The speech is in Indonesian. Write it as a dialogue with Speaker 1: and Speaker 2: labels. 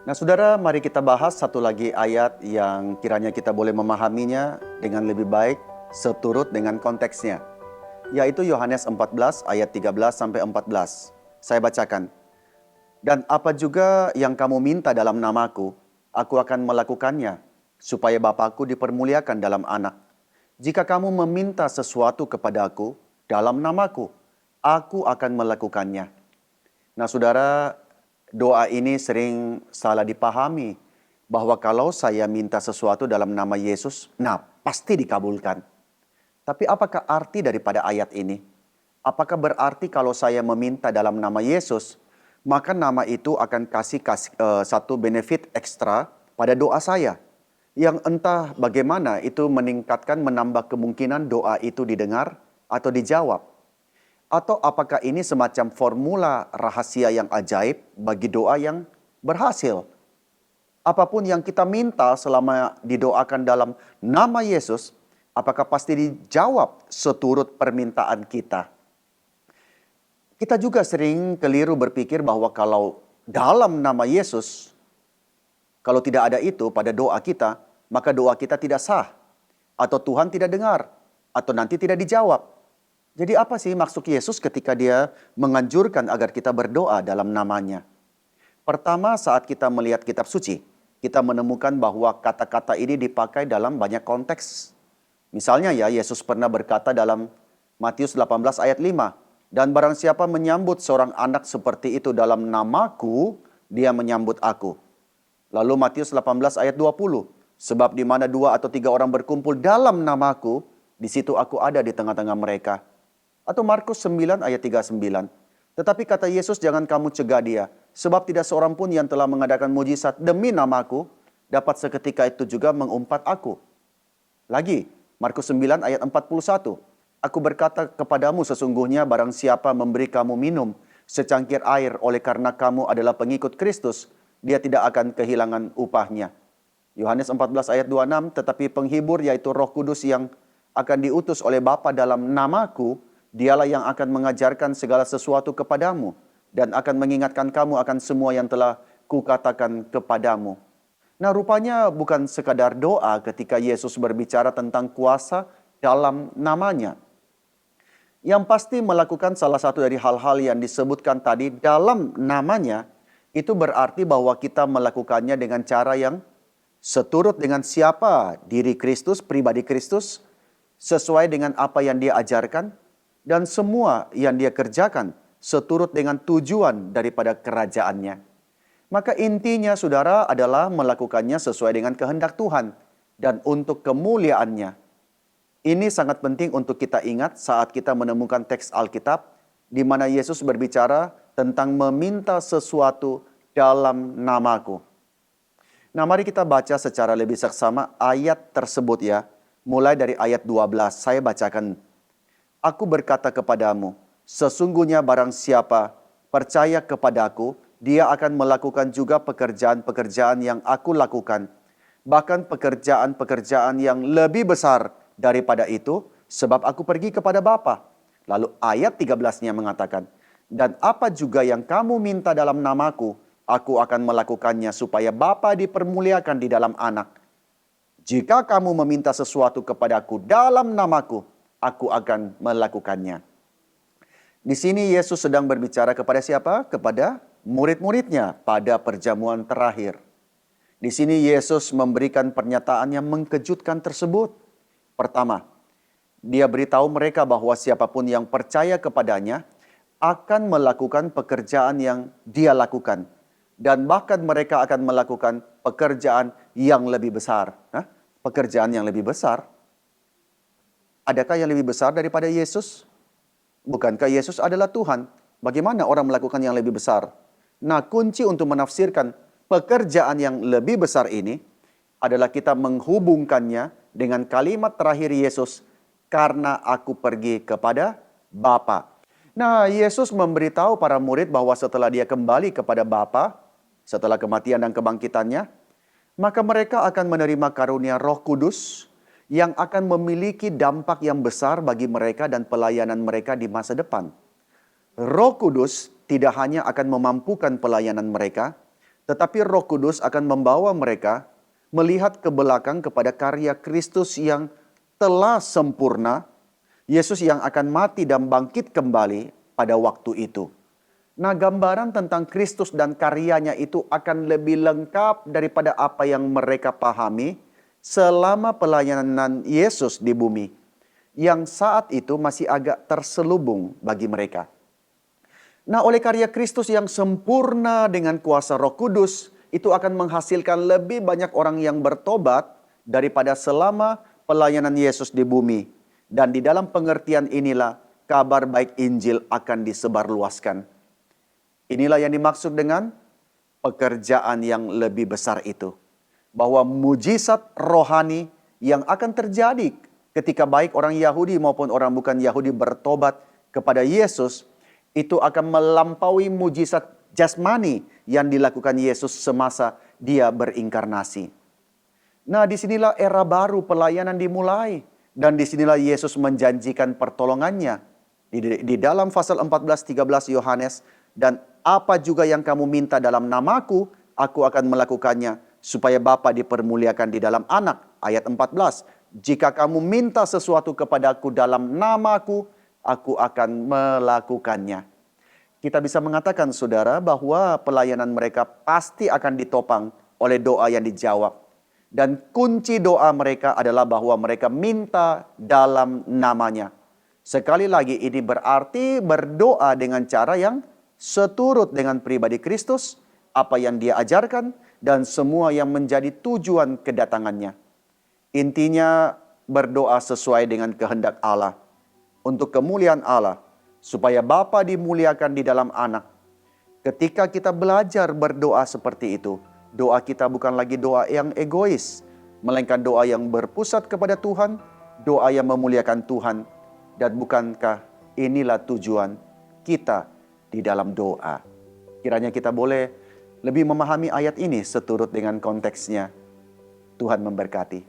Speaker 1: Nah, saudara, mari kita bahas satu lagi ayat yang kiranya kita boleh memahaminya dengan lebih baik seturut dengan konteksnya, yaitu Yohanes 14 ayat 13 sampai 14. Saya bacakan. Dan apa juga yang kamu minta dalam namaku, aku akan melakukannya, supaya Bapakku dipermuliakan dalam anak. Jika kamu meminta sesuatu kepadaku dalam namaku, aku akan melakukannya. Nah, saudara, doa ini sering salah dipahami bahwa kalau saya minta sesuatu dalam nama Yesus, nah pasti dikabulkan. Tapi apakah arti daripada ayat ini? Apakah berarti kalau saya meminta dalam nama Yesus, maka nama itu akan kasih satu benefit ekstra pada doa saya? Yang entah bagaimana itu meningkatkan, menambah kemungkinan doa itu didengar atau dijawab. Atau apakah ini semacam formula rahasia yang ajaib bagi doa yang berhasil? Apapun yang kita minta selama didoakan dalam nama Yesus, apakah pasti dijawab seturut permintaan kita? Kita juga sering keliru berpikir bahwa kalau dalam nama Yesus, kalau tidak ada itu pada doa kita, maka doa kita tidak sah. Atau Tuhan tidak dengar. Atau nanti tidak dijawab. Jadi apa sih maksud Yesus ketika dia menganjurkan agar kita berdoa dalam namanya? Pertama, saat kita melihat kitab suci, kita menemukan bahwa kata-kata ini dipakai dalam banyak konteks. Misalnya ya, Yesus pernah berkata dalam Matius 18 ayat 5, dan barang siapa menyambut seorang anak seperti itu dalam namaku, dia menyambut aku. Lalu Matius 18 ayat 20, sebab di mana 2 atau 3 orang berkumpul dalam namaku, di situ aku ada di tengah-tengah mereka. Atau Markus 9 ayat 39. Tetapi kata Yesus, jangan kamu cegah dia, sebab tidak seorang pun yang telah mengadakan mujizat demi namaku dapat seketika itu juga mengumpat aku. Lagi, Markus 9 ayat 41. Aku berkata kepadamu sesungguhnya barang siapa memberi kamu minum secangkir air oleh karena kamu adalah pengikut Kristus, dia tidak akan kehilangan upahnya. Yohanes 14 ayat 26, tetapi penghibur yaitu Roh Kudus yang akan diutus oleh Bapa dalam namaku, dialah yang akan mengajarkan segala sesuatu kepadamu dan akan mengingatkan kamu akan semua yang telah kukatakan kepadamu. Nah, rupanya bukan sekadar doa ketika Yesus berbicara tentang kuasa dalam namanya. Yang pasti melakukan salah satu dari hal-hal yang disebutkan tadi dalam namanya, itu berarti bahwa kita melakukannya dengan cara yang seturut dengan siapa diri Kristus, pribadi Kristus, sesuai dengan apa yang dia ajarkan, dan semua yang dia kerjakan seturut dengan tujuan daripada kerajaannya. Maka intinya saudara adalah melakukannya sesuai dengan kehendak Tuhan dan untuk kemuliaannya. Ini sangat penting untuk kita ingat saat kita menemukan teks Alkitab di mana Yesus berbicara tentang meminta sesuatu dalam namaku. Nah, mari kita baca secara lebih seksama ayat tersebut ya. Mulai dari ayat 12, saya bacakan. Aku berkata kepadamu, sesungguhnya barang siapa percaya kepadaku, dia akan melakukan juga pekerjaan-pekerjaan yang aku lakukan. Bahkan pekerjaan-pekerjaan yang lebih besar daripada itu, sebab aku pergi kepada Bapa. Lalu ayat 13-nya mengatakan, dan apa juga yang kamu minta dalam namaku, aku akan melakukannya supaya Bapa dipermuliakan di dalam anak. Jika kamu meminta sesuatu kepadaku dalam namaku, aku akan melakukannya. Di sini Yesus sedang berbicara kepada siapa? Kepada murid-muridnya pada perjamuan terakhir. Di sini Yesus memberikan pernyataan yang mengkejutkan tersebut. Pertama, dia beritahu mereka bahwa siapapun yang percaya kepadanya akan melakukan pekerjaan yang dia lakukan. Dan bahkan mereka akan melakukan pekerjaan yang lebih besar. Pekerjaan yang lebih besar. Adakah yang lebih besar daripada Yesus? Bukankah Yesus adalah Tuhan? Bagaimana orang melakukan yang lebih besar? Nah, kunci untuk menafsirkan pekerjaan yang lebih besar ini adalah kita menghubungkannya dengan kalimat terakhir Yesus, karena aku pergi kepada Bapa. Nah, Yesus memberitahu para murid bahwa setelah dia kembali kepada Bapa, setelah kematian dan kebangkitannya, maka mereka akan menerima karunia Roh Kudus yang akan memiliki dampak yang besar bagi mereka dan pelayanan mereka di masa depan. Roh Kudus tidak hanya akan memampukan pelayanan mereka, Tetapi Roh Kudus akan membawa mereka melihat ke belakang kepada karya Kristus yang telah sempurna, Yesus yang akan mati dan bangkit kembali pada waktu itu. Nah, gambaran tentang Kristus dan karyanya itu akan lebih lengkap daripada apa yang mereka pahami selama pelayanan Yesus di bumi, yang saat itu masih agak terselubung bagi mereka. Nah, oleh karya Kristus yang sempurna dengan kuasa Roh Kudus, itu akan menghasilkan lebih banyak orang yang bertobat daripada selama pelayanan Yesus di bumi. Dan di dalam pengertian inilah kabar baik Injil akan disebarluaskan. Inilah yang dimaksud dengan pekerjaan yang lebih besar itu. Bahwa mujizat rohani yang akan terjadi ketika baik orang Yahudi maupun orang bukan Yahudi bertobat kepada Yesus, itu akan melampaui mujizat jasmani yang dilakukan Yesus semasa dia berinkarnasi. Nah, disinilah era baru pelayanan dimulai. Dan disinilah Yesus menjanjikan pertolongannya. Di dalam pasal 14-13 Yohanes, dan apa juga yang kamu minta dalam namaku, aku akan melakukannya, supaya Bapa dipermuliakan di dalam anak. Ayat 14, jika kamu minta sesuatu kepadaku dalam namaku, aku akan melakukannya. Kita bisa mengatakan, saudara, bahwa pelayanan mereka pasti akan ditopang oleh doa yang dijawab. Dan kunci doa mereka adalah bahwa mereka minta dalam namanya. Sekali lagi, ini berarti berdoa dengan cara yang seturut dengan pribadi Kristus, apa yang dia ajarkan, dan semua yang menjadi tujuan kedatangannya. Intinya berdoa sesuai dengan kehendak Allah, untuk kemuliaan Allah, supaya Bapa dimuliakan di dalam anak. Ketika kita belajar berdoa seperti itu, doa kita bukan lagi doa yang egois, melainkan doa yang berpusat kepada Tuhan, doa yang memuliakan Tuhan. Dan bukankah inilah tujuan kita di dalam doa? Kiranya kita boleh lebih memahami ayat ini seturut dengan konteksnya. Tuhan memberkati.